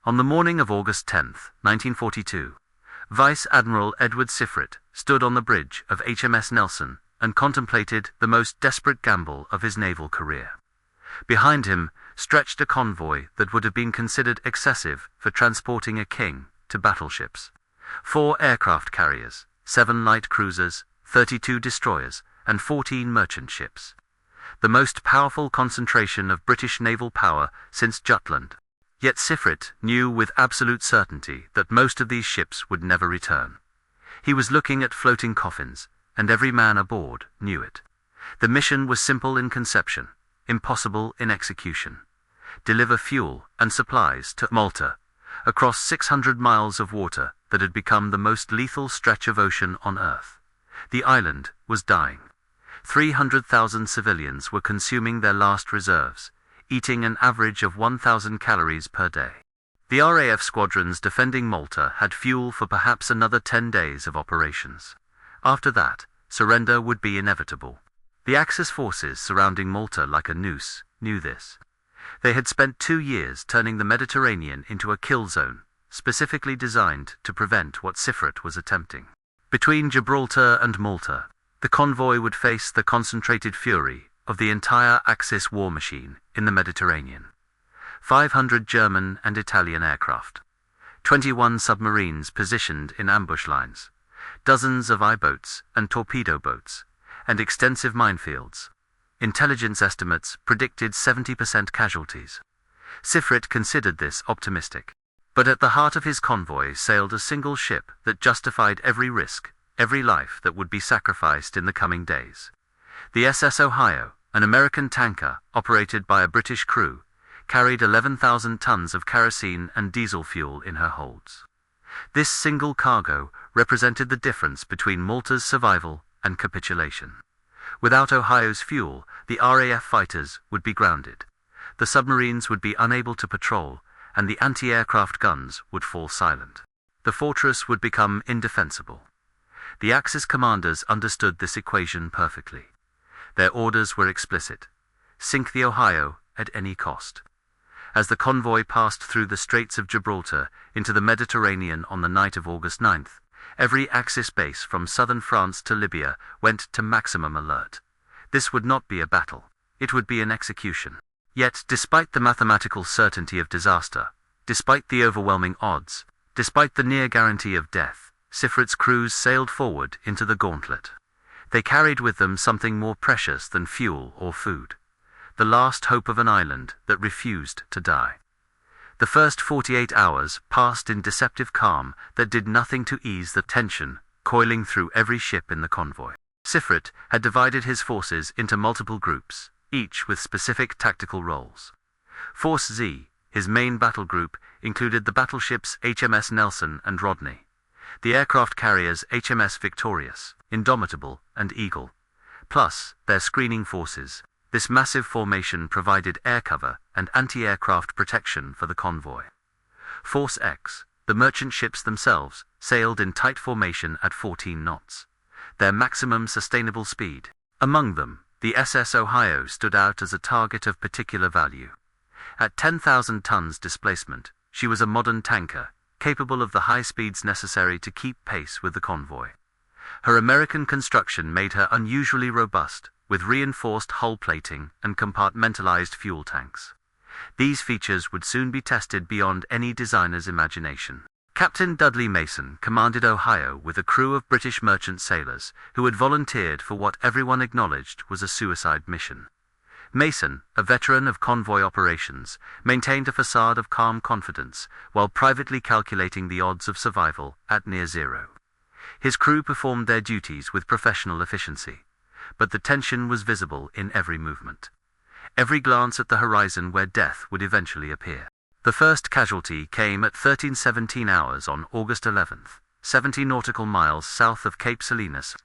On the morning of August 10, 1942, Vice Admiral Edward Sifrit stood on the bridge of HMS Nelson and contemplated the most desperate gamble of his naval career. Behind him stretched a convoy that would have been considered excessive for transporting a king to battleships. 4 aircraft carriers, 7 light cruisers, 32 destroyers, and 14 merchant ships. The most powerful concentration of British naval power since Jutland. Yet Sifrit knew with absolute certainty that most of these ships would never return. He was looking at floating coffins, and every man aboard knew it. The mission was simple in conception, impossible in execution. Deliver fuel and supplies to Malta, across 600 miles of water that had become the most lethal stretch of ocean on Earth. The island was dying. 300,000 civilians were consuming their last reserves, eating an average of 1,000 calories per day. The RAF squadrons defending Malta had fuel for perhaps another 10 days of operations. After that, surrender would be inevitable. The Axis forces surrounding Malta like a noose knew this. They had spent 2 years turning the Mediterranean into a kill zone, specifically designed to prevent what Sifrit was attempting. Between Gibraltar and Malta, the convoy would face the concentrated fury of the entire Axis war machine in the Mediterranean. 500 German and Italian aircraft, 21 submarines positioned in ambush lines, dozens of I-boats and torpedo boats, and extensive minefields. Intelligence estimates predicted 70% casualties. Sifrit considered this optimistic. But at the heart of his convoy sailed a single ship that justified every risk, every life that would be sacrificed in the coming days. The SS Ohio, an American tanker operated by a British crew, carried 11,000 tons of kerosene and diesel fuel in her holds. This single cargo represented the difference between Malta's survival and capitulation. Without Ohio's fuel, the RAF fighters would be grounded. The submarines would be unable to patrol, and the anti-aircraft guns would fall silent. The fortress would become indefensible. The Axis commanders understood this equation perfectly. Their orders were explicit: sink the Ohio at any cost. As the convoy passed through the Straits of Gibraltar into the Mediterranean on the night of August 9th, every Axis base from southern France to Libya went to maximum alert. This would not be a battle. It would be an execution. Yet, despite the mathematical certainty of disaster, despite the overwhelming odds, despite the near guarantee of death, Sifrit's crews sailed forward into the gauntlet. They carried with them something more precious than fuel or food: the last hope of an island that refused to die. The first 48 hours passed in deceptive calm that did nothing to ease the tension coiling through every ship in the convoy. Sifrit had divided his forces into multiple groups, each with specific tactical roles. Force Z, his main battle group, included the battleships HMS Nelson and Rodney, the aircraft carriers HMS Victorious, Indomitable, and Eagle, plus their screening forces. This massive formation provided air cover and anti-aircraft protection for the convoy. Force X, the merchant ships themselves, sailed in tight formation at 14 knots, their maximum sustainable speed. Among them, the SS Ohio stood out as a target of particular value. At 10,000 tons displacement, she was a modern tanker, capable of the high speeds necessary to keep pace with the convoy. Her American construction made her unusually robust, with reinforced hull plating and compartmentalized fuel tanks. These features would soon be tested beyond any designer's imagination. Captain Dudley Mason commanded Ohio with a crew of British merchant sailors who had volunteered for what everyone acknowledged was a suicide mission. Mason, a veteran of convoy operations, maintained a facade of calm confidence while privately calculating the odds of survival at near zero. His crew performed their duties with professional efficiency, but the tension was visible in every movement, every glance at the horizon where death would eventually appear. The first casualty came at 13:17 hours on August 11th, 70 nautical miles south of Cape Salinas.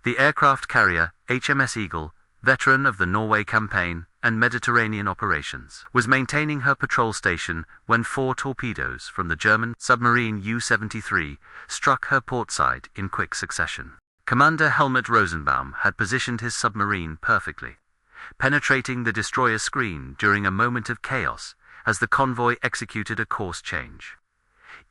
The aircraft carrier HMS Eagle, veteran of the Norway campaign and Mediterranean operations, was maintaining her patrol station when 4 torpedoes from the German submarine U-73 struck her portside in quick succession. Commander Helmut Rosenbaum had positioned his submarine perfectly, penetrating the destroyer screen during a moment of chaos as the convoy executed a course change.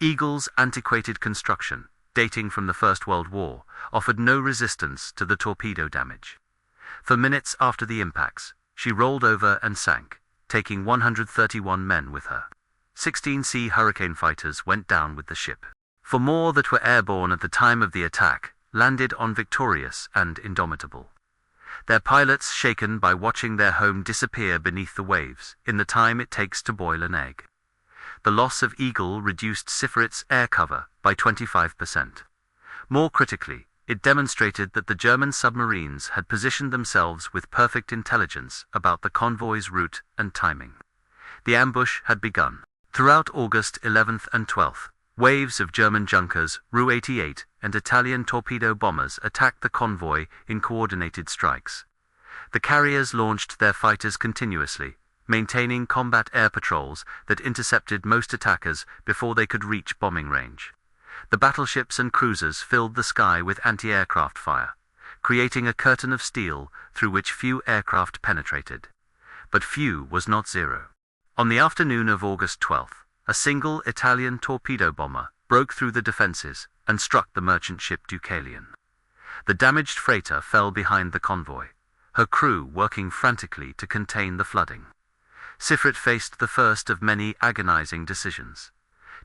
Eagle's antiquated construction, dating from the First World War, offered no resistance to the torpedo damage. For minutes after the impacts, she rolled over and sank, taking 131 men with her. 16 Sea Hurricane fighters went down with the ship. 4 more that were airborne at the time of the attack landed on Victorious and Indomitable. Their pilots shaken by watching their home disappear beneath the waves in the time it takes to boil an egg. The loss of Eagle reduced Sifrit's air cover by 25%. More critically, it demonstrated that the German submarines had positioned themselves with perfect intelligence about the convoy's route and timing. The ambush had begun. Throughout August 11th and 12th, waves of German Junkers, Ru-88, and Italian torpedo bombers attacked the convoy in coordinated strikes. The carriers launched their fighters continuously, maintaining combat air patrols that intercepted most attackers before they could reach bombing range. The battleships and cruisers filled the sky with anti-aircraft fire, creating a curtain of steel through which few aircraft penetrated. But few was not zero. On the afternoon of August 12th, a single Italian torpedo bomber broke through the defenses and struck the merchant ship Deucalion. The damaged freighter fell behind the convoy, her crew working frantically to contain the flooding. Sifrit faced the first of many agonizing decisions: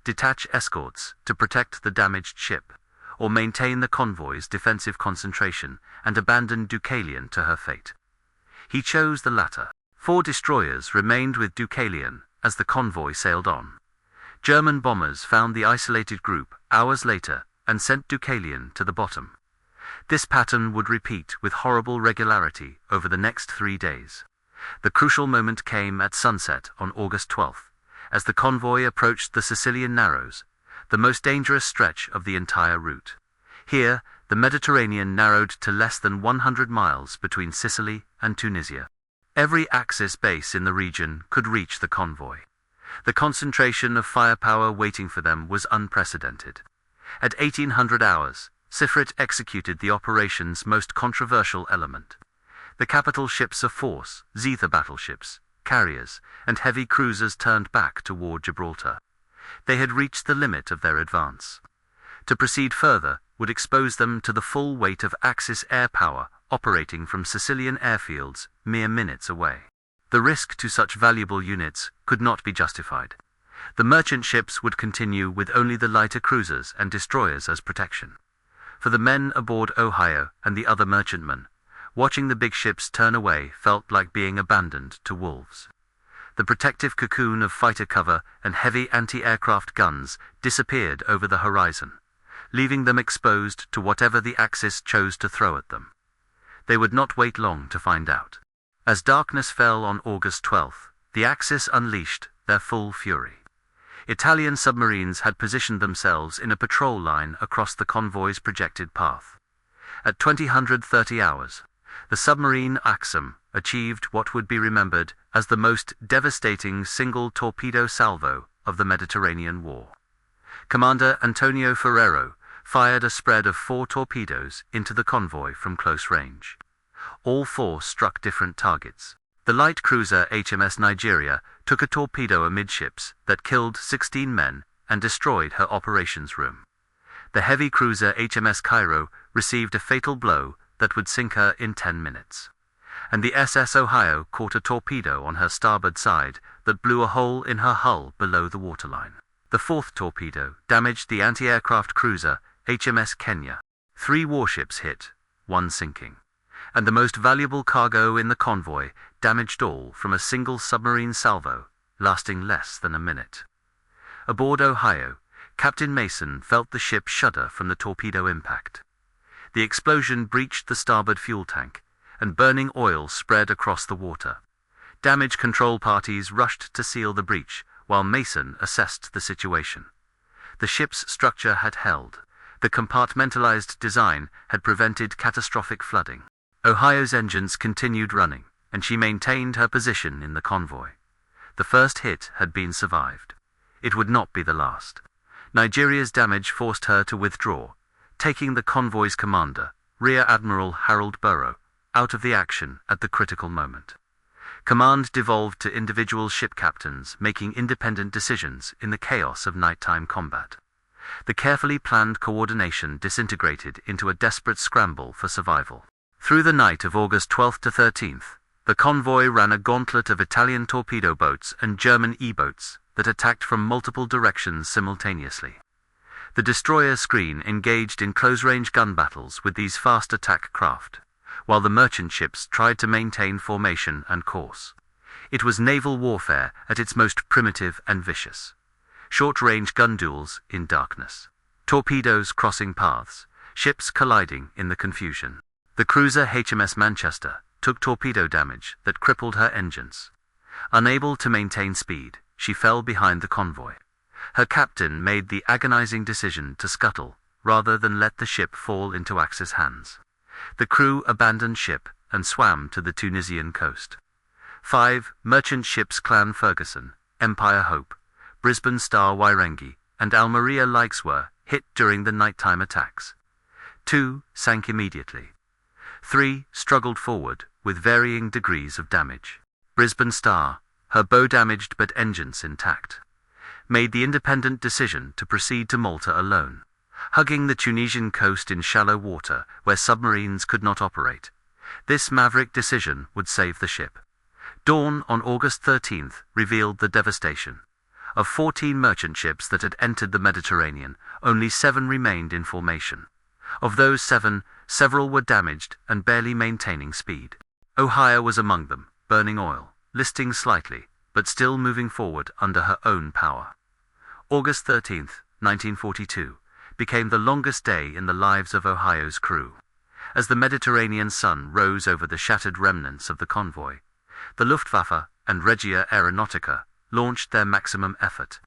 detach escorts to protect the damaged ship, or maintain the convoy's defensive concentration and abandon Deucalion to her fate. He chose the latter. 4 destroyers remained with Deucalion as the convoy sailed on. German bombers found the isolated group hours later and sent Deucalion to the bottom. This pattern would repeat with horrible regularity over the next 3 days. The crucial moment came at sunset on August 12th, as the convoy approached the Sicilian Narrows, the most dangerous stretch of the entire route. Here, the Mediterranean narrowed to less than 100 miles between Sicily and Tunisia. Every Axis base in the region could reach the convoy. The concentration of firepower waiting for them was unprecedented. At 1800 hours, Sifrit executed the operation's most controversial element. The capital ships of force, Zeta battleships, carriers, and heavy cruisers turned back toward Gibraltar. They had reached the limit of their advance. To proceed further would expose them to the full weight of Axis air power operating from Sicilian airfields mere minutes away. The risk to such valuable units could not be justified. The merchant ships would continue with only the lighter cruisers and destroyers as protection. For the men aboard Ohio and the other merchantmen, watching the big ships turn away felt like being abandoned to wolves. The protective cocoon of fighter cover and heavy anti-aircraft guns disappeared over the horizon, leaving them exposed to whatever the Axis chose to throw at them. They would not wait long to find out. As darkness fell on August 12th, the Axis unleashed their full fury. Italian submarines had positioned themselves in a patrol line across the convoy's projected path. At 2030 hours, the submarine Axum achieved what would be remembered as the most devastating single torpedo salvo of the Mediterranean War. Commander Antonio Ferrero fired a spread of 4 torpedoes into the convoy from close range. All 4 struck different targets. The light cruiser HMS Nigeria took a torpedo amidships that killed 16 men and destroyed her operations room. The heavy cruiser HMS Cairo received a fatal blow that would sink her in 10 minutes. And the SS Ohio caught a torpedo on her starboard side that blew a hole in her hull below the waterline. The 4th torpedo damaged the anti-aircraft cruiser HMS Kenya. 3 warships hit, 1 sinking. And the most valuable cargo in the convoy damaged all from a single submarine salvo, lasting less than a minute. Aboard Ohio, Captain Mason felt the ship shudder from the torpedo impact. The explosion breached the starboard fuel tank, and burning oil spread across the water. Damage control parties rushed to seal the breach, while Mason assessed the situation. The ship's structure had held. The compartmentalized design had prevented catastrophic flooding. Ohio's engines continued running, and she maintained her position in the convoy. The first hit had been survived. It would not be the last. Nigeria's damage forced her to withdraw, taking the convoy's commander, Rear Admiral Harold Burrow, out of the action at the critical moment. Command devolved to individual ship captains making independent decisions in the chaos of nighttime combat. The carefully planned coordination disintegrated into a desperate scramble for survival. Through the night of August 12th to 13th, the convoy ran a gauntlet of Italian torpedo boats and German E-boats that attacked from multiple directions simultaneously. The destroyer screen engaged in close-range gun battles with these fast attack craft, while the merchant ships tried to maintain formation and course. It was naval warfare at its most primitive and vicious. Short-range gun duels in darkness. Torpedoes crossing paths, ships colliding in the confusion. The cruiser HMS Manchester took torpedo damage that crippled her engines. Unable to maintain speed, she fell behind the convoy. Her captain made the agonizing decision to scuttle rather than let the ship fall into Axis hands. The crew abandoned ship and swam to the Tunisian coast. 5 merchant ships Clan Ferguson, Empire Hope, Brisbane Star Wairangi, and Almeria Likes were hit during the nighttime attacks. 2 sank immediately. 3 struggled forward with varying degrees of damage. Brisbane Star, her bow damaged but engines intact, made the independent decision to proceed to Malta alone, hugging the Tunisian coast in shallow water where submarines could not operate. This maverick decision would save the ship. Dawn on August 13th revealed the devastation. Of 14 merchant ships that had entered the Mediterranean, only 7 remained in formation. Of those 7, several were damaged and barely maintaining speed. Ohio was among them, burning oil, listing slightly, but still moving forward under her own power. August 13th, 1942, became the longest day in the lives of Ohio's crew. As the Mediterranean sun rose over the shattered remnants of the convoy, the Luftwaffe and Regia Aeronautica launched their maximum effort.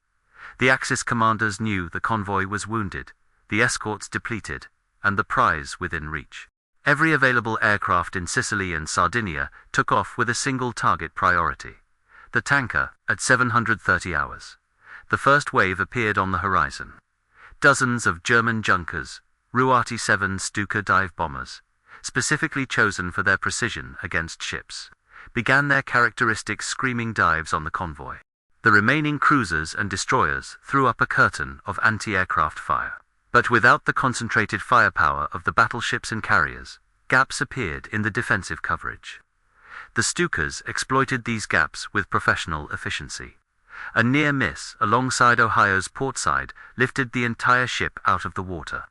The Axis commanders knew the convoy was wounded, the escorts depleted, and the prize within reach. Every available aircraft in Sicily and Sardinia took off with a single target priority: the tanker, at 730 hours. The first wave appeared on the horizon. Dozens of German Junkers, Ruati 7 Stuka dive bombers, specifically chosen for their precision against ships, began their characteristic screaming dives on the convoy. The remaining cruisers and destroyers threw up a curtain of anti-aircraft fire. But without the concentrated firepower of the battleships and carriers, gaps appeared in the defensive coverage. The Stukas exploited these gaps with professional efficiency. A near miss alongside Ohio's port side lifted the entire ship out of the water.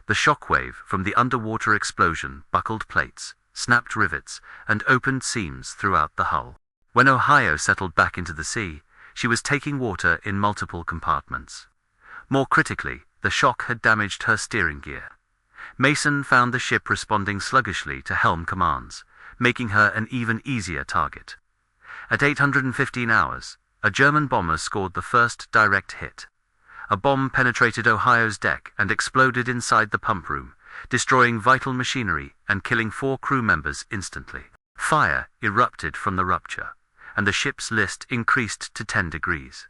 The shockwave from the underwater explosion buckled plates, snapped rivets, and opened seams throughout the hull. When Ohio settled back into the sea, she was taking water in multiple compartments. More critically, the shock had damaged her steering gear. Mason found the ship responding sluggishly to helm commands, making her an even easier target. At 815 hours, a German bomber scored the first direct hit. A bomb penetrated Ohio's deck and exploded inside the pump room, destroying vital machinery and killing 4 crew members instantly. Fire erupted from the rupture, and the ship's list increased to 10 degrees.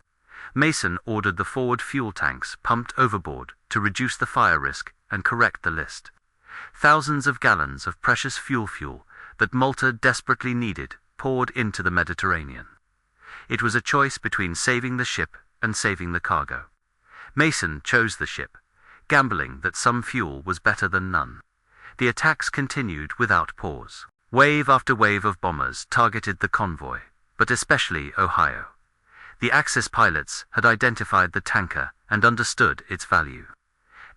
Mason ordered the forward fuel tanks pumped overboard to reduce the fire risk and correct the list. Thousands of gallons of precious fuel that Malta desperately needed poured into the Mediterranean. It was a choice between saving the ship and saving the cargo. Mason chose the ship, gambling that some fuel was better than none. The attacks continued without pause. Wave after wave of bombers targeted the convoy, but especially Ohio. The Axis pilots had identified the tanker and understood its value.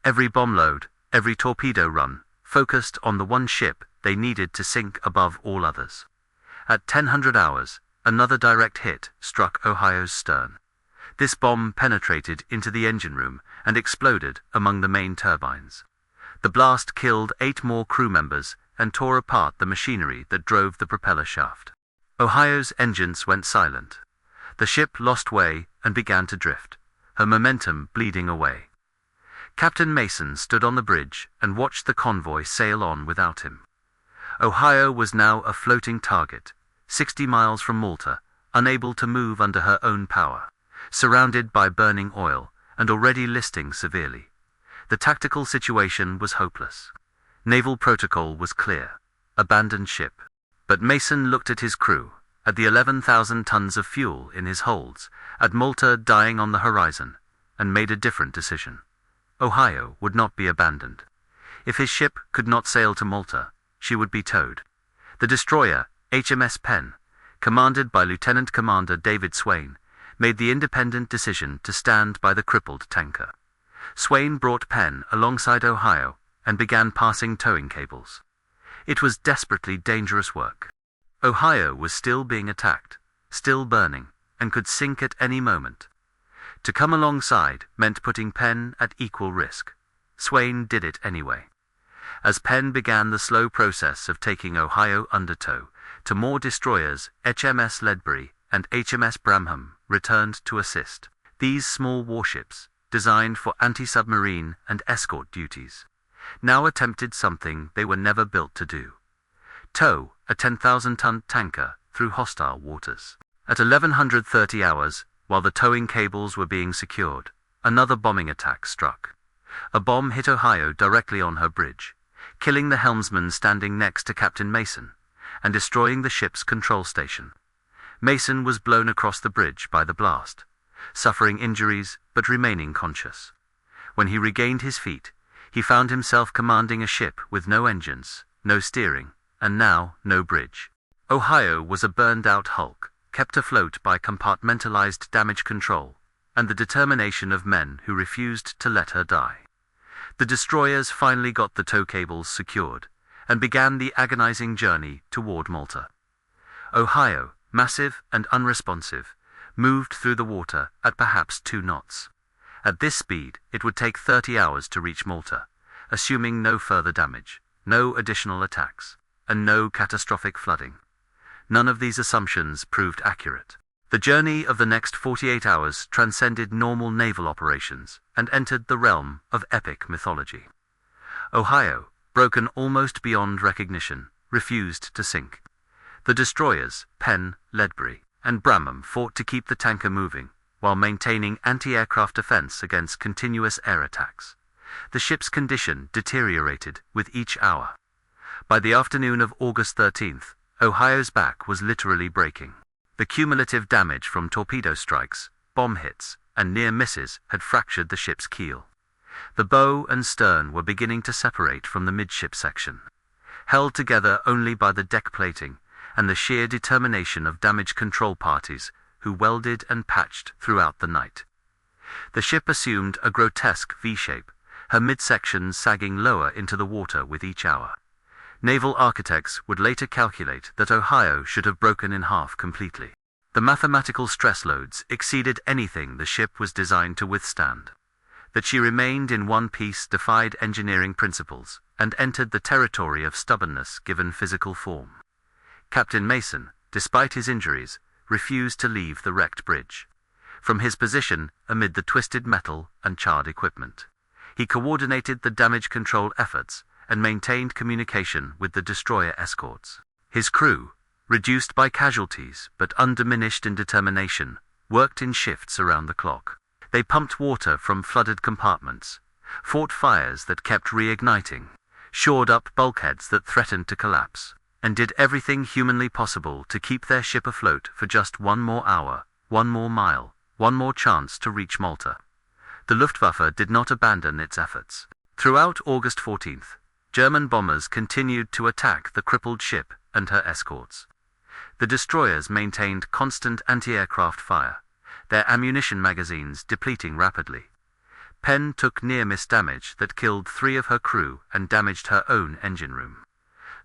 Every bomb load, every torpedo run, focused on the one ship they needed to sink above all others. At 1000 hours, another direct hit struck Ohio's stern. This bomb penetrated into the engine room and exploded among the main turbines. The blast killed 8 more crew members and tore apart the machinery that drove the propeller shaft. Ohio's engines went silent. The ship lost way and began to drift, her momentum bleeding away. Captain Mason stood on the bridge and watched the convoy sail on without him. Ohio was now a floating target, 60 miles from Malta, unable to move under her own power, surrounded by burning oil and already listing severely. The tactical situation was hopeless. Naval protocol was clear: abandon ship. But Mason looked at his crew, at the 11,000 tons of fuel in his holds, at Malta dying on the horizon, and made a different decision. Ohio would not be abandoned. If his ship could not sail to Malta, she would be towed. The destroyer, HMS Penn, commanded by Lieutenant Commander David Swain, made the independent decision to stand by the crippled tanker. Swain brought Penn alongside Ohio and began passing towing cables. It was desperately dangerous work. Ohio was still being attacked, still burning, and could sink at any moment. To come alongside meant putting Penn at equal risk. Swain did it anyway. As Penn began the slow process of taking Ohio under tow, to more destroyers, HMS Ledbury and HMS Bramham returned to assist. These small warships, designed for anti-submarine and escort duties, now attempted something they were never built to do: tow a 10,000-ton tanker through hostile waters. At 1130 hours, while the towing cables were being secured, another bombing attack struck. A bomb hit Ohio directly on her bridge, killing the helmsman standing next to Captain Mason, and destroying the ship's control station. Mason was blown across the bridge by the blast, suffering injuries but remaining conscious. When he regained his feet, he found himself commanding a ship with no engines, no steering, and now no bridge. Ohio was a burned-out hulk, kept afloat by compartmentalized damage control, and the determination of men who refused to let her die. The destroyers finally got the tow cables secured, and began the agonizing journey toward Malta. Ohio, massive and unresponsive, moved through the water at perhaps 2 knots. At this speed, it would take 30 hours to reach Malta, assuming no further damage, no additional attacks, and no catastrophic flooding. None of these assumptions proved accurate. The journey of the next 48 hours transcended normal naval operations and entered the realm of epic mythology. Ohio, broken almost beyond recognition, refused to sink. The destroyers, Penn, Ledbury, and Bramham fought to keep the tanker moving, while maintaining anti-aircraft defense against continuous air attacks. The ship's condition deteriorated with each hour. By the afternoon of August 13th, Ohio's back was literally breaking. The cumulative damage from torpedo strikes, bomb hits, and near misses had fractured the ship's keel. The bow and stern were beginning to separate from the midship section, held together only by the deck plating and the sheer determination of damage control parties who welded and patched throughout the night. The ship assumed a grotesque V-shape, her midsection sagging lower into the water with each hour. Naval architects would later calculate that Ohio should have broken in half completely. The mathematical stress loads exceeded anything the ship was designed to withstand. That she remained in one piece defied engineering principles and entered the territory of stubbornness given physical form. Captain Mason, despite his injuries, refused to leave the wrecked bridge. From his position amid the twisted metal and charred equipment, he coordinated the damage control efforts and maintained communication with the destroyer escorts. His crew, reduced by casualties but undiminished in determination, worked in shifts around the clock. They pumped water from flooded compartments, fought fires that kept reigniting, shored up bulkheads that threatened to collapse, and did everything humanly possible to keep their ship afloat for just 1 more hour, 1 more mile, 1 more chance to reach Malta. The Luftwaffe did not abandon its efforts. Throughout August 14th, German bombers continued to attack the crippled ship and her escorts. The destroyers maintained constant anti-aircraft fire, their ammunition magazines depleting rapidly. Penn took near-miss damage that killed 3 of her crew and damaged her own engine room.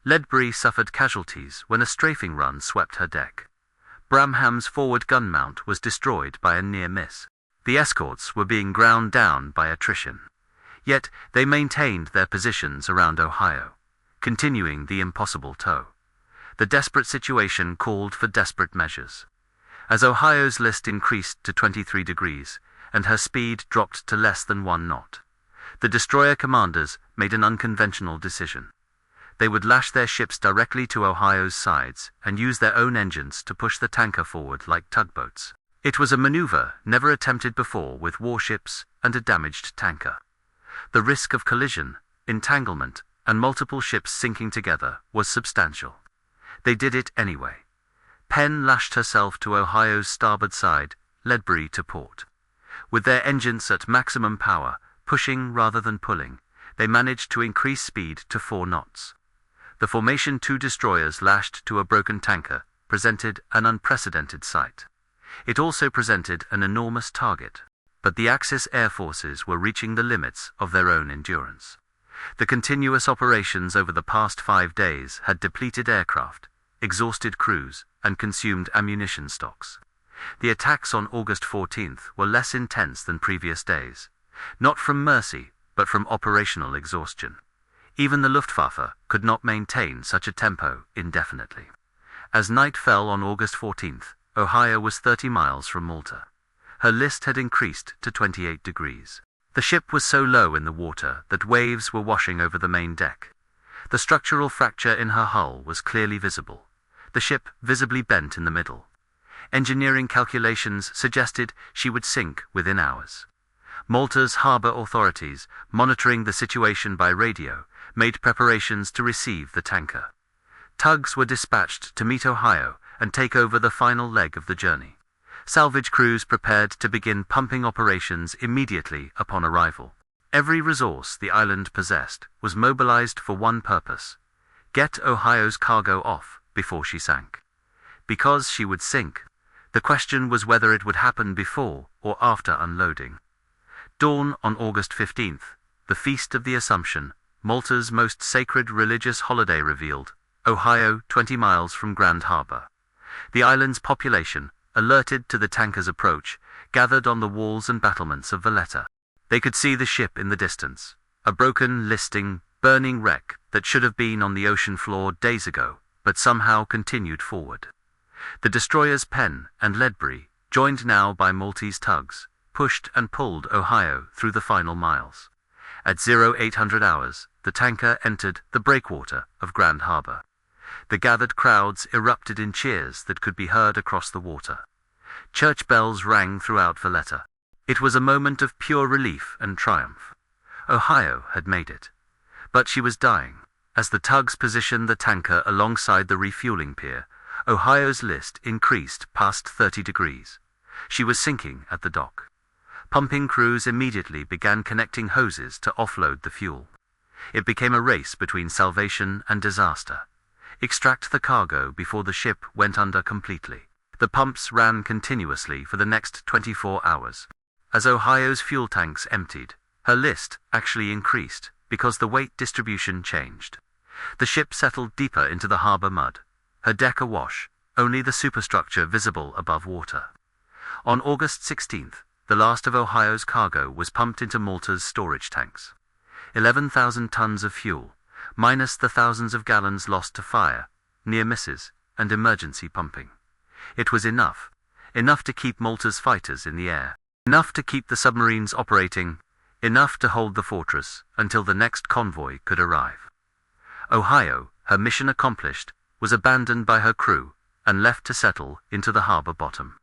Ledbury suffered casualties when a strafing run swept her deck. Bramham's forward gun mount was destroyed by a near miss. The escorts were being ground down by attrition. Yet they maintained their positions around Ohio, continuing the impossible tow. The desperate situation called for desperate measures. As Ohio's list increased to 23 degrees, and her speed dropped to less than 1 knot, the destroyer commanders made an unconventional decision. They would lash their ships directly to Ohio's sides and use their own engines to push the tanker forward like tugboats. It was a maneuver never attempted before with warships and a damaged tanker. The risk of collision, entanglement, and multiple ships sinking together was substantial. They did it anyway. Penn lashed herself to Ohio's starboard side, Ledbury to port. With their engines at maximum power, pushing rather than pulling, they managed to increase speed to 4 knots. The formation 2 destroyers lashed to a broken tanker presented an unprecedented sight. It also presented an enormous target, but the Axis air forces were reaching the limits of their own endurance. The continuous operations over the past 5 days had depleted aircraft, exhausted crews, and consumed ammunition stocks. The attacks on August 14th were less intense than previous days, not from mercy, but from operational exhaustion. Even the Luftwaffe could not maintain such a tempo indefinitely. As night fell on August 14th, Ohio was 30 miles from Malta. Her list had increased to 28 degrees. The ship was so low in the water that waves were washing over the main deck. The structural fracture in her hull was clearly visible, the ship visibly bent in the middle. Engineering calculations suggested she would sink within hours. Malta's harbour authorities, monitoring the situation by radio, made preparations to receive the tanker. Tugs were dispatched to meet Ohio and take over the final leg of the journey. Salvage crews prepared to begin pumping operations immediately upon arrival. Every resource the island possessed was mobilized for one purpose: get Ohio's cargo off before she sank. Because she would sink, the question was whether it would happen before or after unloading. Dawn on August 15th, the Feast of the Assumption, Malta's most sacred religious holiday, revealed Ohio 20 miles from Grand Harbor. The island's population, alerted to the tanker's approach, gathered on the walls and battlements of Valletta. They could see the ship in the distance, a broken, listing, burning wreck that should have been on the ocean floor days ago, but somehow continued forward. The destroyers Penn and Ledbury, joined now by Maltese tugs, pushed and pulled Ohio through the final miles. At 0800 hours, the tanker entered the breakwater of Grand Harbor. The gathered crowds erupted in cheers that could be heard across the water. Church bells rang throughout Valletta. It was a moment of pure relief and triumph. Ohio had made it. But she was dying. As the tugs positioned the tanker alongside the refueling pier, Ohio's list increased past 30 degrees. She was sinking at the dock. Pumping crews immediately began connecting hoses to offload the fuel. It became a race between salvation and disaster. Extract the cargo before the ship went under completely. The pumps ran continuously for the next 24 hours. As Ohio's fuel tanks emptied, her list actually increased because the weight distribution changed. The ship settled deeper into the harbor mud, her deck awash, only the superstructure visible above water. On August 16th, the last of Ohio's cargo was pumped into Malta's storage tanks. 11,000 tons of fuel, minus the thousands of gallons lost to fire, near misses, and emergency pumping. It was enough to keep Malta's fighters in the air, enough to keep the submarines operating, enough to hold the fortress until the next convoy could arrive. Ohio, her mission accomplished, was abandoned by her crew and left to settle into the harbor bottom.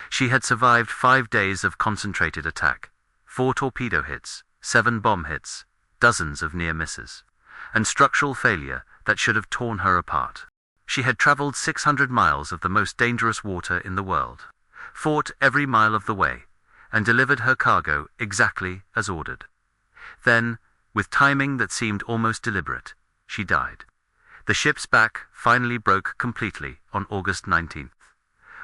She had survived 5 days of concentrated attack, 4 torpedo hits, 7 bomb hits, dozens of near misses, and structural failure that should have torn her apart. She had traveled 600 miles of the most dangerous water in the world, fought every mile of the way, and delivered her cargo exactly as ordered. Then, with timing that seemed almost deliberate, she died. The ship's back finally broke completely on August 19th.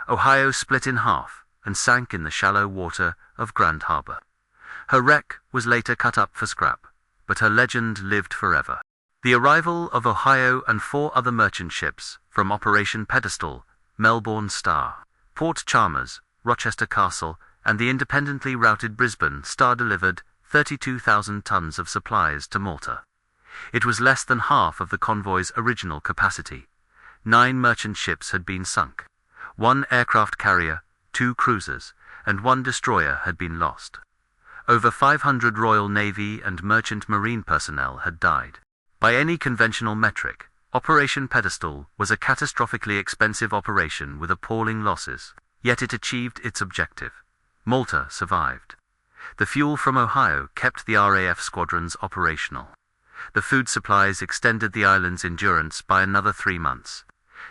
Ohio split in half and sank in the shallow water of Grand Harbor. Her wreck was later cut up for scrap, but her legend lived forever. The arrival of Ohio and 4 other merchant ships from Operation Pedestal, Melbourne Star, Port Chalmers, Rochester Castle, and the independently routed Brisbane Star delivered 32,000 tons of supplies to Malta. It was less than half of the convoy's original capacity. 9 merchant ships had been sunk. 1 aircraft carrier, 2 cruisers, and 1 destroyer had been lost. Over 500 Royal Navy and Merchant Marine personnel had died. By any conventional metric, Operation Pedestal was a catastrophically expensive operation with appalling losses, yet it achieved its objective. Malta survived. The fuel from Ohio kept the RAF squadrons operational. The food supplies extended the island's endurance by another 3 months.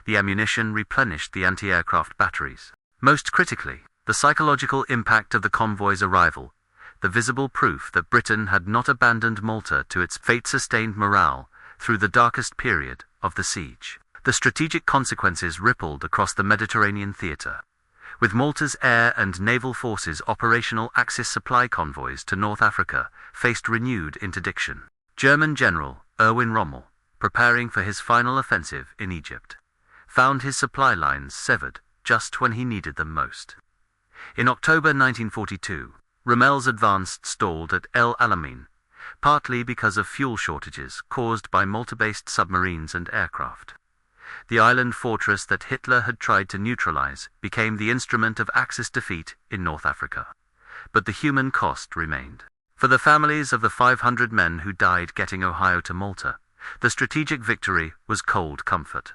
The ammunition replenished the anti-aircraft batteries. Most critically, the psychological impact of the convoy's arrival, the visible proof that Britain had not abandoned Malta to its fate, sustained morale through the darkest period of the siege. The strategic consequences rippled across the Mediterranean theatre. With Malta's air and naval forces operational, Axis supply convoys to North Africa faced renewed interdiction. German General Erwin Rommel, preparing for his final offensive in Egypt, found his supply lines severed just when he needed them most. In October 1942, Rommel's advance stalled at El Alamein, partly because of fuel shortages caused by Malta-based submarines and aircraft. The island fortress that Hitler had tried to neutralize became the instrument of Axis defeat in North Africa. But the human cost remained. For the families of the 500 men who died getting Ohio to Malta, the strategic victory was cold comfort.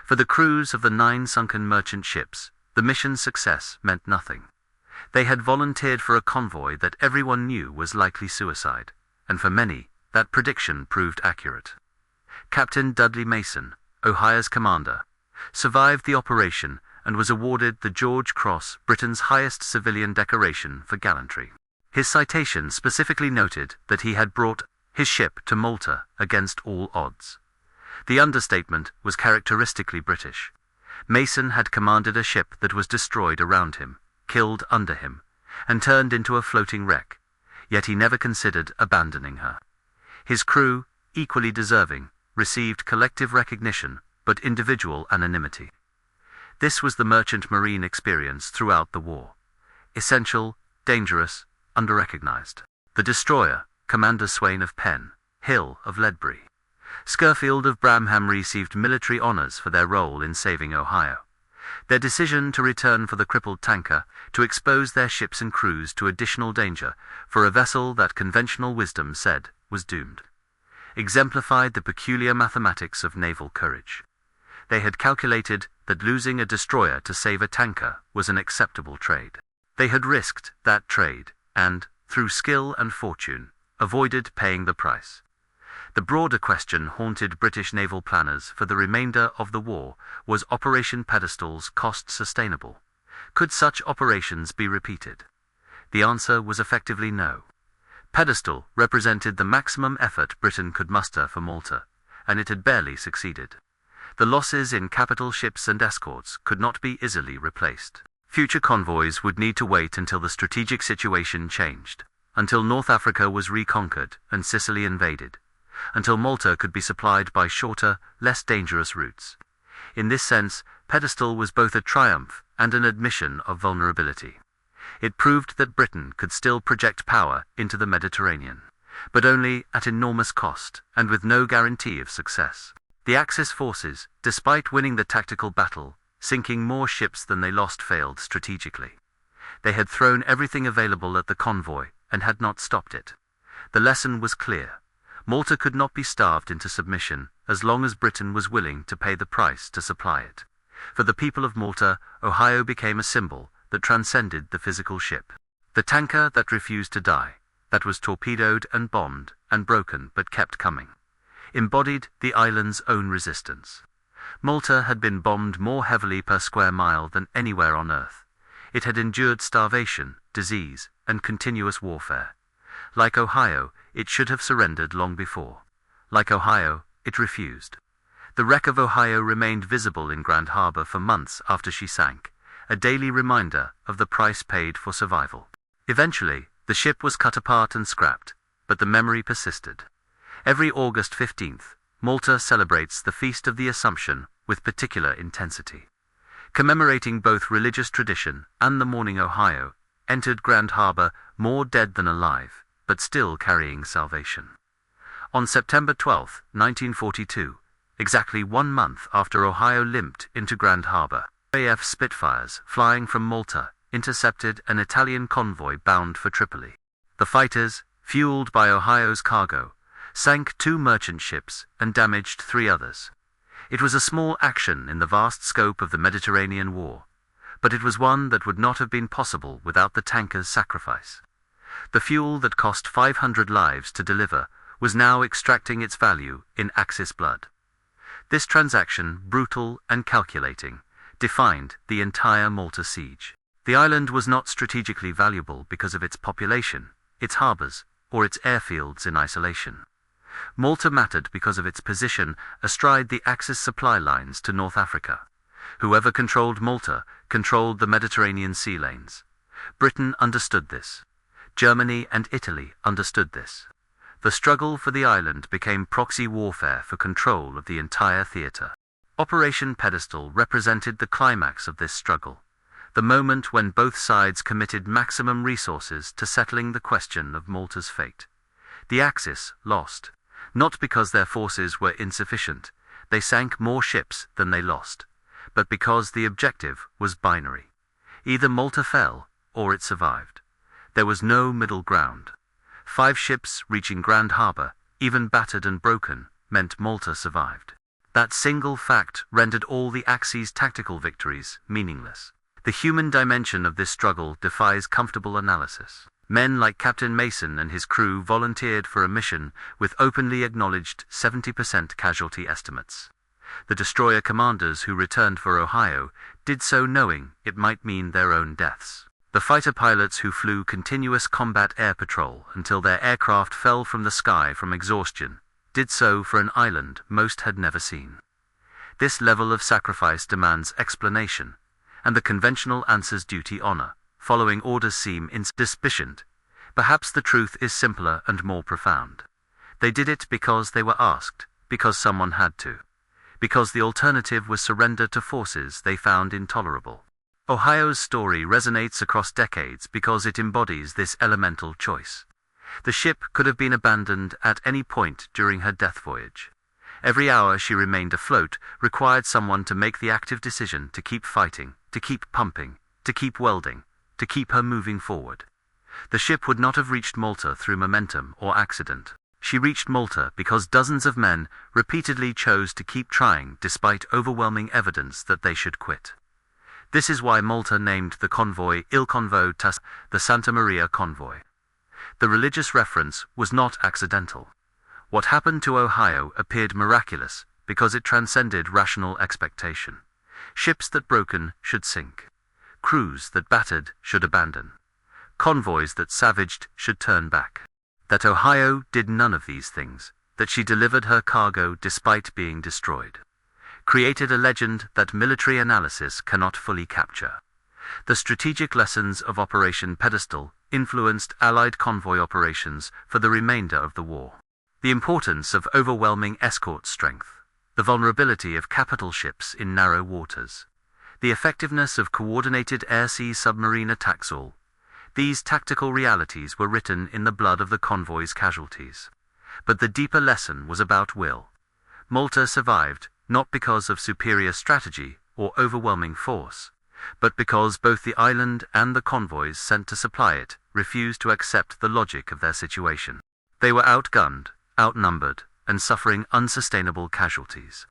For the crews of the 9 sunken merchant ships, the mission's success meant nothing. They had volunteered for a convoy that everyone knew was likely suicide, and for many, that prediction proved accurate. Captain Dudley Mason, Ohio's commander, survived the operation and was awarded the George Cross, Britain's highest civilian decoration for gallantry. His citation specifically noted that he had brought his ship to Malta against all odds. The understatement was characteristically British. Mason had commanded a ship that was destroyed around him, killed under him, and turned into a floating wreck, yet he never considered abandoning her. His crew, equally deserving, received collective recognition, but individual anonymity. This was the merchant marine experience throughout the war. Essential, dangerous, under-recognized. The destroyer, Commander Swain of Penn, Hill of Ledbury, Schofield of Bramham received military honors for their role in saving Ohio. Their decision to return for the crippled tanker, to expose their ships and crews to additional danger for a vessel that conventional wisdom said was doomed, exemplified the peculiar mathematics of naval courage. They had calculated that losing a destroyer to save a tanker was an acceptable trade. They had risked that trade and, through skill and fortune, avoided paying the price. The broader question haunted British naval planners for the remainder of the war: was Operation Pedestal's cost sustainable? Could such operations be repeated? The answer was effectively no. Pedestal represented the maximum effort Britain could muster for Malta, and it had barely succeeded. The losses in capital ships and escorts could not be easily replaced. Future convoys would need to wait until the strategic situation changed, until North Africa was reconquered and Sicily invaded, until Malta could be supplied by shorter, less dangerous routes. In this sense, Pedestal was both a triumph and an admission of vulnerability. It proved that Britain could still project power into the Mediterranean, but only at enormous cost and with no guarantee of success. The Axis forces, despite winning the tactical battle, sinking more ships than they lost, failed strategically. They had thrown everything available at the convoy and had not stopped it. The lesson was clear. Malta could not be starved into submission as long as Britain was willing to pay the price to supply it. For the people of Malta, Ohio became a symbol that transcended the physical ship. The tanker that refused to die, that was torpedoed and bombed and broken but kept coming, embodied the island's own resistance. Malta had been bombed more heavily per square mile than anywhere on Earth. It had endured starvation, disease, and continuous warfare. Like Ohio, it should have surrendered long before. Like Ohio, it refused. The wreck of Ohio remained visible in Grand Harbor for months after she sank, a daily reminder of the price paid for survival. Eventually, the ship was cut apart and scrapped, but the memory persisted. Every August 15th, Malta celebrates the Feast of the Assumption with particular intensity. Commemorating both religious tradition and the morning Ohio entered Grand Harbor more dead than alive, but still carrying salvation. On September 12, 1942, exactly 1 month after Ohio limped into Grand Harbor, RAF Spitfires, flying from Malta, intercepted an Italian convoy bound for Tripoli. The fighters, fueled by Ohio's cargo, sank 2 merchant ships and damaged 3 others. It was a small action in the vast scope of the Mediterranean War, but it was one that would not have been possible without the tanker's sacrifice. The fuel that cost 500 lives to deliver was now extracting its value in Axis blood. This transaction, brutal and calculating, defined the entire Malta siege. The island was not strategically valuable because of its population, its harbours, or its airfields in isolation. Malta mattered because of its position astride the Axis supply lines to North Africa. Whoever controlled Malta controlled the Mediterranean sea lanes. Britain understood this. Germany and Italy understood this. The struggle for the island became proxy warfare for control of the entire theatre. Operation Pedestal represented the climax of this struggle, the moment when both sides committed maximum resources to settling the question of Malta's fate. The Axis lost, not because their forces were insufficient, they sank more ships than they lost, but because the objective was binary. Either Malta fell, or it survived. There was no middle ground. 5 ships reaching Grand Harbour, even battered and broken, meant Malta survived. That single fact rendered all the Axis tactical victories meaningless. The human dimension of this struggle defies comfortable analysis. Men like Captain Mason and his crew volunteered for a mission with openly acknowledged 70% casualty estimates. The destroyer commanders who returned for Ohio did so knowing it might mean their own deaths. The fighter pilots who flew continuous combat air patrol until their aircraft fell from the sky from exhaustion did so for an island most had never seen. This level of sacrifice demands explanation, and the conventional answer's duty honor, following orders seem insufficient. Perhaps the truth is simpler and more profound. They did it because they were asked, because someone had to, because the alternative was surrender to forces they found intolerable. Ohio's story resonates across decades because it embodies this elemental choice. The ship could have been abandoned at any point during her death voyage. Every hour she remained afloat required someone to make the active decision to keep fighting, to keep pumping, to keep welding, to keep her moving forward. The ship would not have reached Malta through momentum or accident. She reached Malta because dozens of men repeatedly chose to keep trying despite overwhelming evidence that they should quit. This is why Malta named the convoy Il Convoy the Santa Maria Convoy. The religious reference was not accidental. What happened to Ohio appeared miraculous because it transcended rational expectation. Ships that broken should sink. Crews that battered should abandon. Convoys that savaged should turn back. That Ohio did none of these things, that she delivered her cargo despite being destroyed, created a legend that military analysis cannot fully capture. The strategic lessons of Operation Pedestal influenced Allied convoy operations for the remainder of the war. The importance of overwhelming escort strength, the vulnerability of capital ships in narrow waters, the effectiveness of coordinated air-sea submarine attacks these tactical realities were written in the blood of the convoy's casualties. But the deeper lesson was about will. Malta survived, not because of superior strategy or overwhelming force, but because both the island and the convoys sent to supply it refused to accept the logic of their situation. They were outgunned, outnumbered, and suffering unsustainable casualties.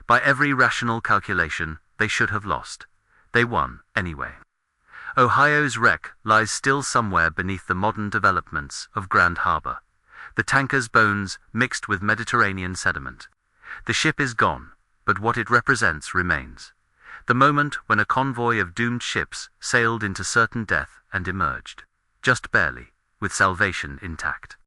By every rational calculation, they should have lost. They won, anyway. Ohio's wreck lies still somewhere beneath the modern developments of Grand Harbour, the tanker's bones mixed with Mediterranean sediment. The ship is gone, but what it represents remains. The moment when a convoy of doomed ships sailed into certain death and emerged, just barely, with salvation intact.